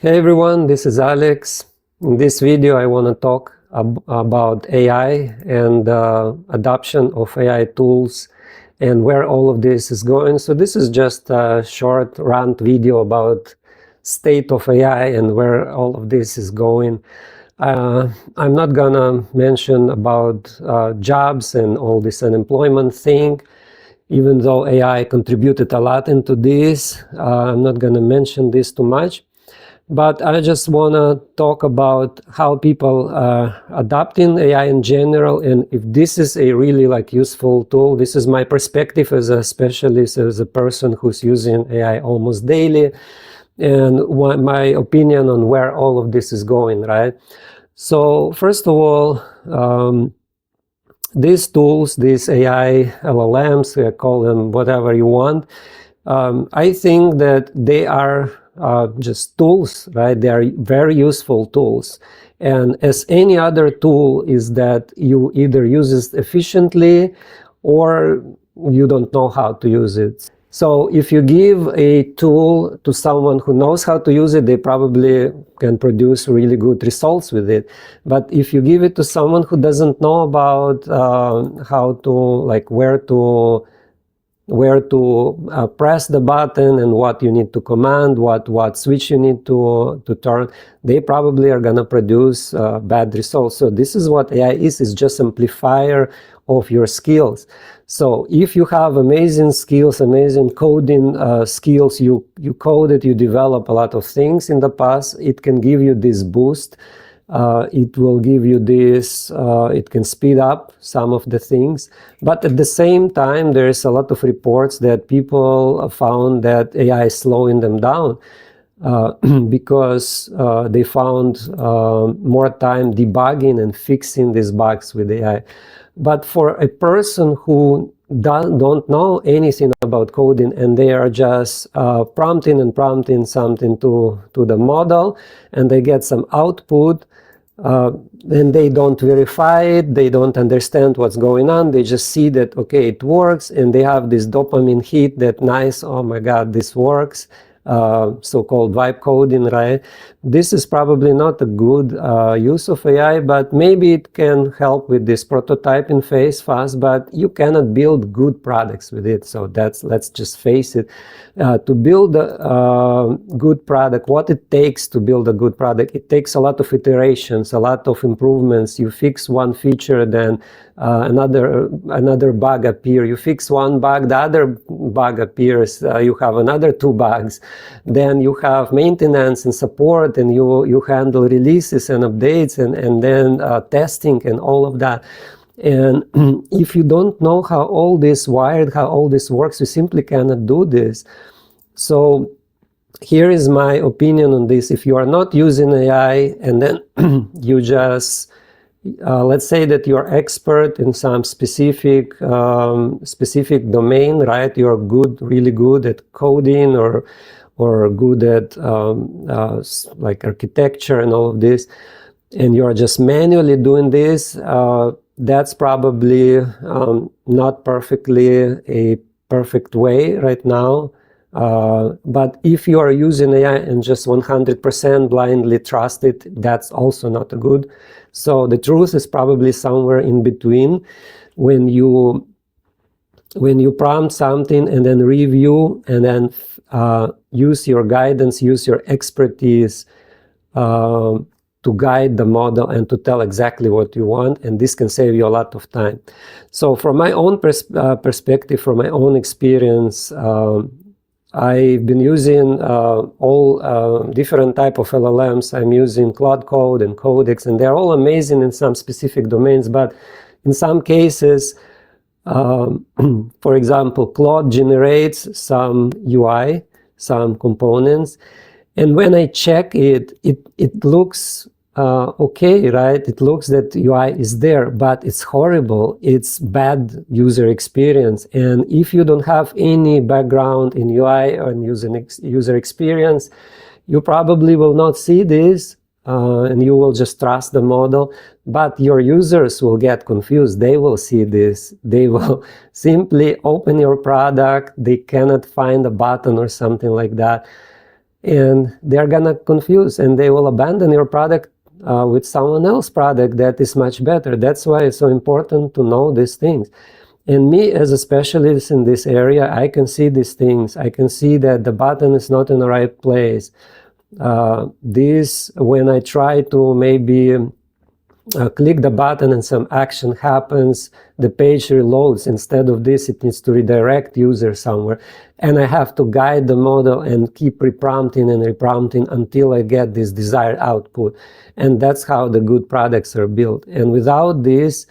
Hey everyone, this is Alex. In this video I want to talk about AI and adoption of AI tools and where all of this is going. So this is just a short rant video about state of AI and where all of this is going. I'm not gonna mention about jobs and all this unemployment thing, even though AI contributed a lot into this. I'm not gonna mention this too much. But I just want to talk about how people are adopting AI in general, and if this is a really useful tool. This is my perspective as a specialist, as a person who's using AI almost daily, and my opinion on where all of this is going, right? So first of all, these tools, these AI LLMs, call them whatever you want, I think that they are just tools, right? They are very useful tools. And as any other tool is that you either use it efficiently or you don't know how to use it. So if you give a tool to someone who knows how to use it, they probably can produce really good results with it. But if you give it to someone who doesn't know about how to, where to press the button and what you need to command, what switch you need to turn, they probably are going to produce bad results. So this is what AI is just amplifier of your skills. So if you have amazing skills, amazing coding skills, you code it, you develop a lot of things in the past, it can give you this boost. It will give you this, it can speed up some of the things, but at the same time there's a lot of reports that people found that AI is slowing them down because they found more time debugging and fixing these bugs with AI. But for a person who don't know anything about coding and they are just prompting something to the model and they get some output, and they don't verify it, they don't understand what's going on, they just see that, okay, it works, and they have this dopamine hit that nice, oh my god, this works, so-called vibe coding, right? This is probably not a good use of AI, but maybe it can help with this prototyping phase fast, but you cannot build good products with it. So let's just face it. To build a good product, what it takes to build a good product, it takes a lot of iterations, a lot of improvements. You fix one feature, then another bug appears. You fix one bug, the other bug appears. You have another two bugs. Then you have maintenance and support, and you handle releases and updates, and then testing and all of that. And if you don't know how all this wired, how all this works, you simply cannot do this. So here is my opinion on this. If you are not using AI and then you just let's say that you're expert in some specific domain, right? You're really good at coding or good at like architecture and all of this, and you're just manually doing this, that's probably not perfectly a perfect way right now. But if you are using AI and just 100% blindly trust it, that's also not good. So the truth is probably somewhere in between, when you prompt something and then review and then use your guidance, use your expertise to guide the model and to tell exactly what you want, and this can save you a lot of time. So from my own perspective, from my own experience, I've been using all different type of LLMs. I'm using Claude Code and Codex, and they're all amazing in some specific domains, but in some cases, for example, Claude generates some UI, some components, and when I check it, it looks okay, right? It looks that UI is there, but it's horrible. It's bad user experience. And if you don't have any background in UI or in user experience, you probably will not see this, and you will just trust the model. But your users will get confused. They will see this. They will simply open your product. They cannot find a button or something like that. and they're gonna confuse, and they will abandon your product with someone else's product that is much better. That's why it's so important to know these things. And me, as a specialist in this area, I can see these things. I can see that the button is not in the right place. When I try to maybe click the button and some action happens, the page reloads. Instead of this, it needs to redirect user somewhere. And I have to guide the model and keep reprompting and reprompting until I get this desired output. And that's how the good products are built. And without this,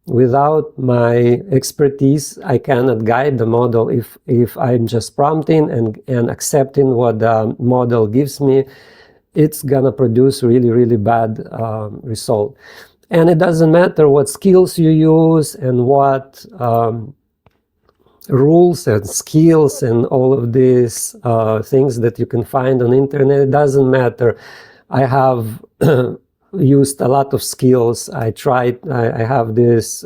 without my expertise, I cannot guide the model. If I'm just prompting and accepting what the model gives me, it's gonna produce really, really bad result. And it doesn't matter what skills you use and what rules and skills and all of these things that you can find on internet. It doesn't matter. I have used a lot of skills. I tried PRDs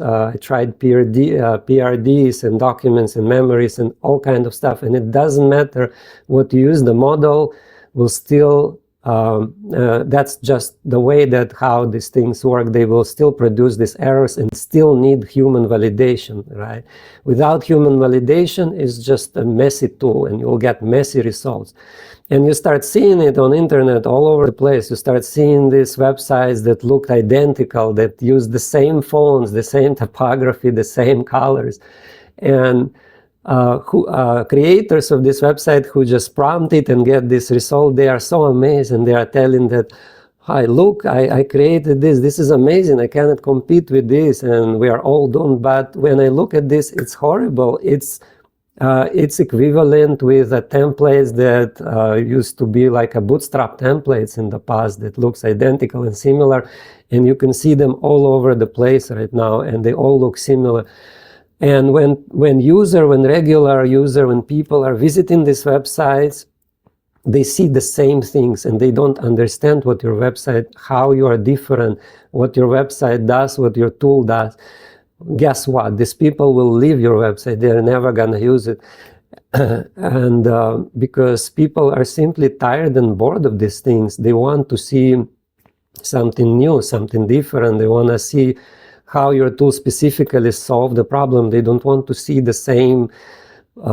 and documents and memories and all kind of stuff. And it doesn't matter what you use. The model will still that's just the way that how these things work. They will still produce these errors and still need human validation, right? Without human validation, it's just a messy tool, and you'll get messy results. And you start seeing it on internet all over the place. You start seeing these websites that look identical, that use the same fonts, the same typography, the same colors, and creators of this website who just prompt it and get this result, they are so amazed, and they are telling that, hi, look, I created this, this is amazing, I cannot compete with this, and we are all doomed. But when I look at this, it's horrible. It's equivalent with the templates that used to be like a bootstrap templates in the past that looks identical and similar, and you can see them all over the place right now, and they all look similar. And when regular user, when people are visiting these websites, they see the same things, and they don't understand what your website, how you are different, what your website does, what your tool does. Guess what? These people will leave your website. They're never gonna use it. And because people are simply tired and bored of these things, they want to see something new, something different. They want to see how your tool specifically solve the problem. They don't want to see the same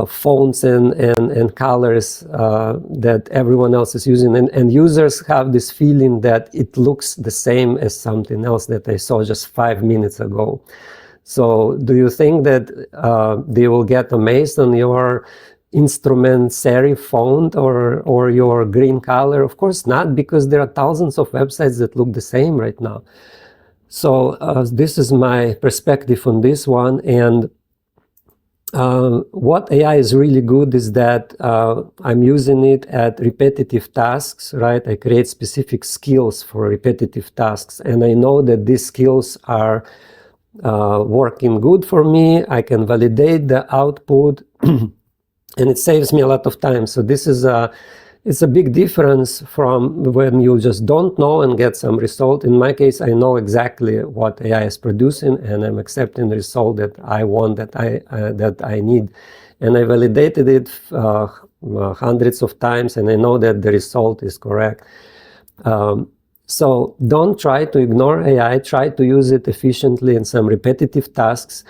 fonts and colors that everyone else is using. And users have this feeling that it looks the same as something else that I saw just 5 minutes ago. So do you think that they will get amazed on your instrument serif font or your green color? Of course not, because there are thousands of websites that look the same right now. So this is my perspective on this one. And what AI is really good is that I'm using it at repetitive tasks, right? I create specific skills for repetitive tasks, and I know that these skills are working good for me. I can validate the output and it saves me a lot of time. So this is it's a big difference from when you just don't know and get some result. In my case, I know exactly what AI is producing, and I'm accepting the result that I want, that I need. And I validated it hundreds of times, and I know that the result is correct. So don't try to ignore AI, try to use it efficiently in some repetitive tasks.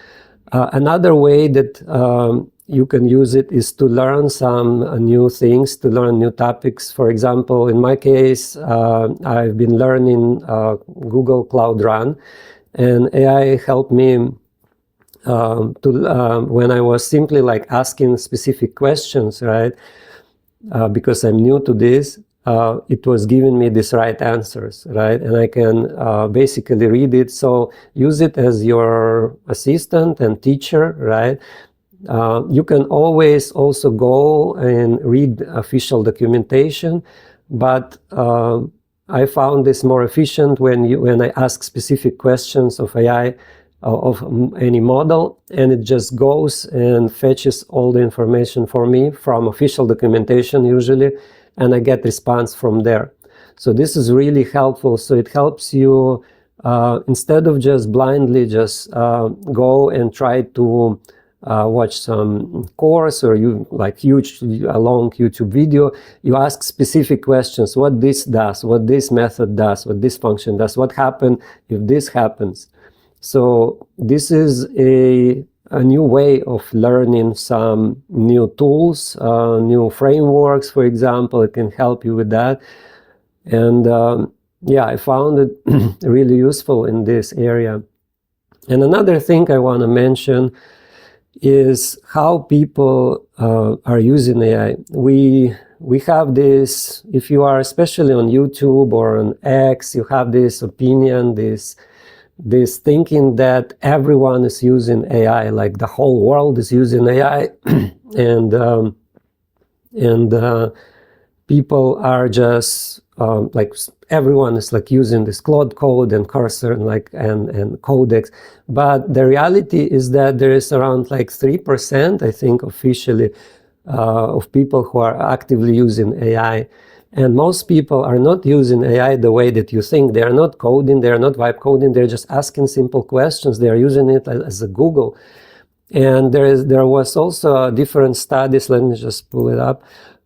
Another way that you can use it is to learn some new things, to learn new topics. For example, in my case, I've been learning Google Cloud Run, and AI helped me when I was simply like asking specific questions, right? Because I'm new to this, it was giving me these right answers, right? And I can basically read it. So use it as your assistant and teacher, right? You can always also go and read official documentation, but I found this more efficient when I ask specific questions of AI, of any model, and it just goes and fetches all the information for me from official documentation usually, and I get response from there. So this is really helpful. So it helps you, instead of just blindly just go and try to watch some course, or you like a long YouTube video, you ask specific questions: what this does, what this method does, what this function does, what happens if this happens. So this is a new way of learning some new tools, new frameworks, for example. It can help you with that. And yeah, I found it really useful in this area. And another thing I want to mention is how people are using AI. We have this, if you are especially on YouTube or on X, you have this opinion, this thinking that everyone is using AI, like the whole world is using AI, and people are just like, everyone is like using this Claude Code and Cursor and Codex. But the reality is that there is around like 3%, I think, officially, of people who are actively using AI. And most people are not using AI the way that you think. They are not coding, they are not vibe coding, they're just asking simple questions. They are using it as a Google. And there was also different studies, let me just pull it up,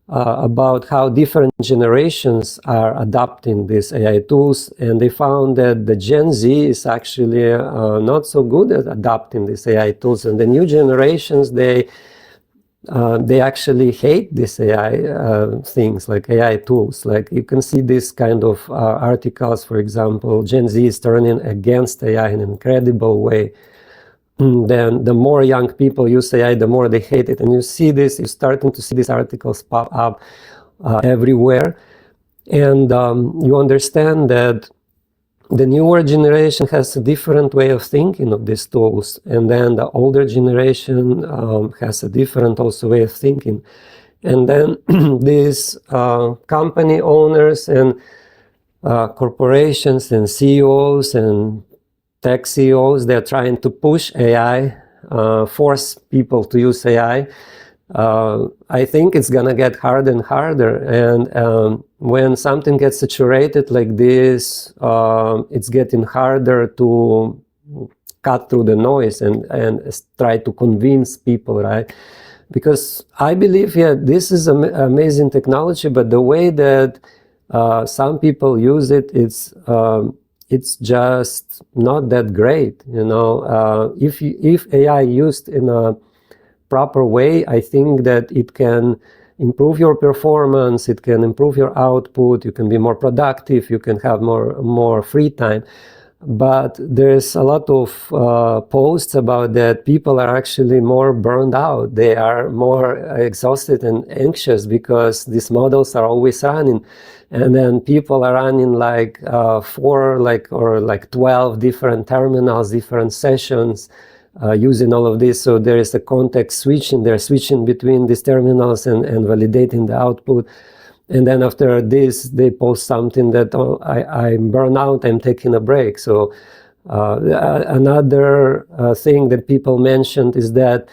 about how different generations are adopting these AI tools. And they found that the Gen Z is actually not so good at adopting these AI tools. And the new generations, they actually hate these AI things, like AI tools. Like, you can see this kind of articles, for example, Gen Z is turning against AI in an incredible way. Then the more young people use AI, the more they hate it. And you see this, you're starting to see these articles pop up everywhere. And you understand that the newer generation has a different way of thinking of these tools. And then the older generation has a different also way of thinking. And then these company owners and corporations and CEOs and tech CEOs, they're trying to push AI, force people to use AI. I think it's gonna get harder and harder. And when something gets saturated like this, it's getting harder to cut through the noise and try to convince people, right? Because I believe, yeah, this is amazing technology, but the way that some people use it, it's just not that great, you know. If AI used in a proper way, I think that it can improve your performance, it can improve your output, you can be more productive, you can have more free time. But there's a lot of posts about that people are actually more burned out. They are more exhausted and anxious because these models are always running. And then people are running like 4 or 12 different terminals, different sessions, using all of this. So there is a context switching. They're switching between these terminals and validating the output. And then after this, they post something that, oh, I'm burned out, I'm taking a break. So another thing that people mentioned is that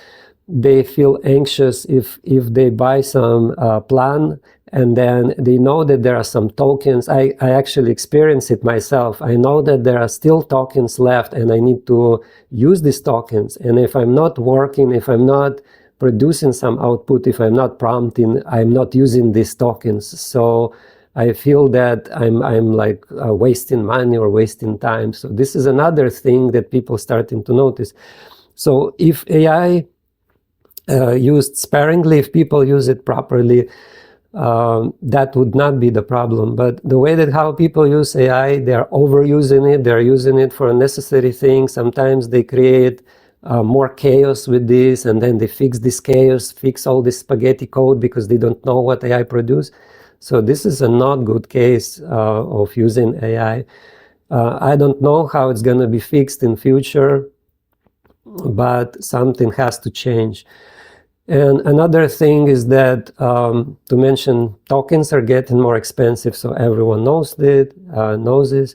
they feel anxious if they buy some plan, and then they know that there are some tokens. I actually experienced it myself. I know that there are still tokens left, and I need to use these tokens. And if I'm not working, if I'm not producing some output, if I'm not prompting, I'm not using these tokens. So I feel that I'm like wasting money or wasting time. So this is another thing that people starting to notice. So if AI used sparingly, if people use it properly, that would not be the problem. But the way that how people use AI, they are overusing it, they're using it for unnecessary things. Sometimes they create more chaos with this, and then they fix this chaos, fix all this spaghetti code because they don't know what AI produce. So this is a not good case of using AI. I don't know how it's going to be fixed in future, but something has to change. And another thing is that, to mention, tokens are getting more expensive, so everyone knows this.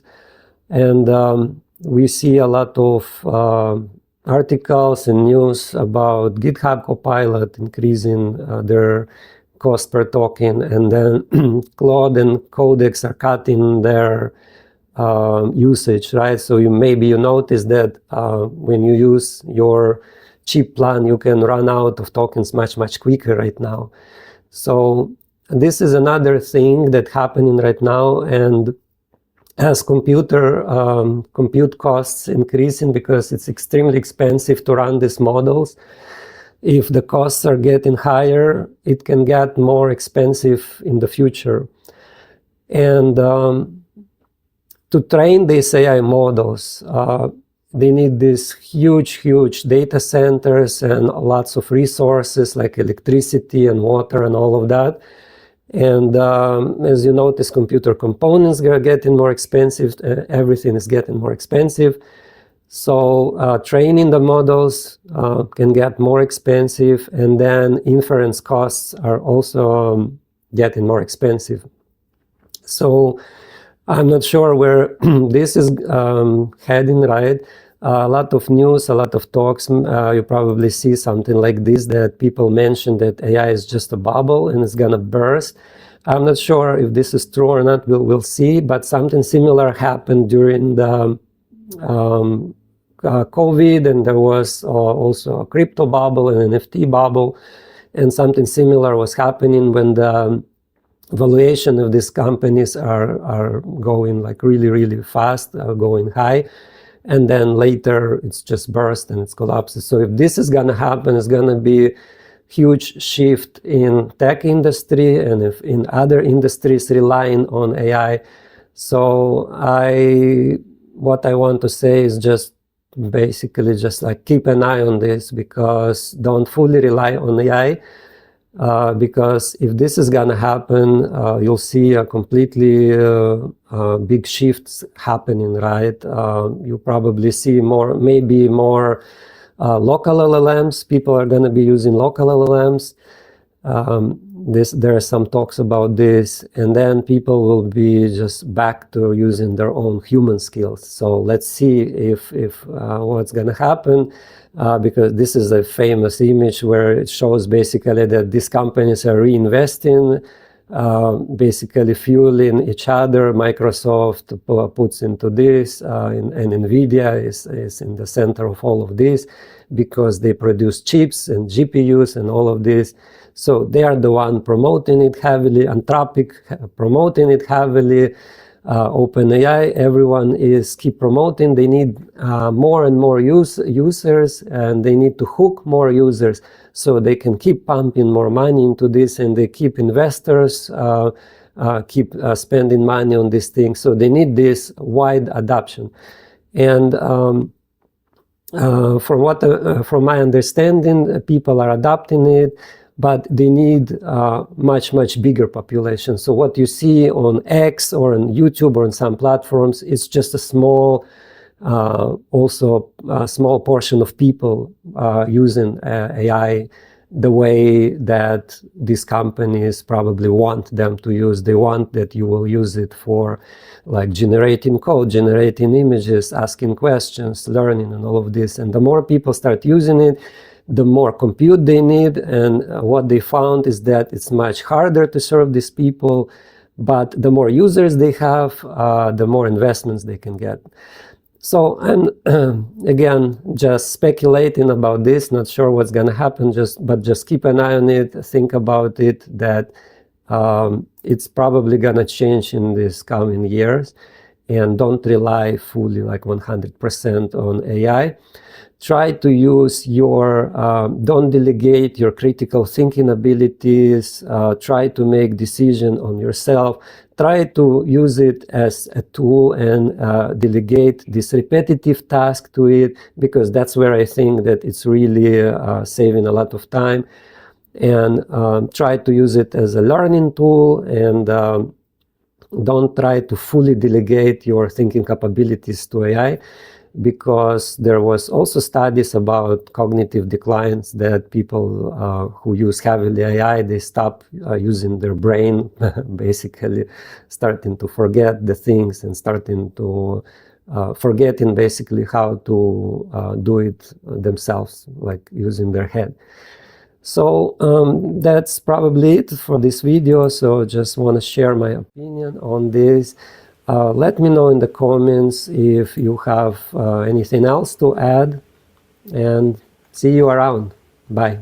And we see a lot of articles and news about GitHub Copilot increasing their cost per token, and then Claude and Codex are cutting their usage, right? So maybe you notice that when you use your cheap plan, you can run out of tokens much quicker right now. So this is another thing that's happening right now, and as compute costs increasing because it's extremely expensive to run these models, if the costs are getting higher, it can get more expensive in the future. And to train these AI models, they need these huge data centers and lots of resources like electricity and water and all of that. And as you notice, computer components are getting more expensive. Everything is getting more expensive. So training the models can get more expensive, and then inference costs are also getting more expensive. So I'm not sure where this is heading, right? A lot of news, a lot of talks. You probably see something like this, that people mention that AI is just a bubble and it's gonna burst. I'm not sure if this is true or not. We'll see. But something similar happened during the COVID, and there was also a crypto bubble and NFT bubble, and something similar was happening when the valuation of these companies are going like really fast, going high, and then later it's just burst and it's collapses. So if this is gonna happen, it's gonna be huge shift in tech industry and if in other industries relying on AI. So what I want to say is just basically just like keep an eye on this, because don't fully rely on AI. Because if this is gonna happen, you'll see a completely big shifts happening, right? You probably see maybe more local LLMs. People are gonna be using local LLMs. There are some talks about this, and then people will be just back to using their own human skills. So let's see if what's gonna happen. Because this is a famous image where it shows basically that these companies are reinvesting, basically fueling each other. Microsoft puts into this, and NVIDIA is in the center of all of this because they produce chips and GPUs and all of this. So they are the one promoting it heavily, Anthropic promoting it heavily, OpenAI, everyone is keep promoting. They need more and more users, and they need to hook more users so they can keep pumping more money into this, and they keep investors keep spending money on these things. So they need this wide adoption. And from my understanding, people are adopting it, but they need much bigger population. So what you see on X or on YouTube or on some platforms, it's just a small, also a small portion of people using AI the way that these companies probably want them to use. They want that you will use it for like generating code, generating images, asking questions, learning, and all of this. And the more people start using it, the more compute they need. And what they found is that it's much harder to serve these people, but the more users they have, the more investments they can get. So I'm again just speculating about this, not sure what's going to happen, but just keep an eye on it, think about it, that it's probably going to change in these coming years, and don't rely fully like 100% on AI. Try to use your, don't delegate your critical thinking abilities, try to make decisions on yourself, try to use it as a tool and delegate this repetitive task to it, because that's where I think that it's really saving a lot of time. And try to use it as a learning tool, and don't try to fully delegate your thinking capabilities to AI, because there was also studies about cognitive declines, that people who use heavily AI, they stop using their brain, basically starting to forget the things and starting to forgetting basically how to do it themselves, like using their head. So that's probably it for this video. So just want to share my opinion on this. Let me know in the comments if you have anything else to add, and See you around. Bye.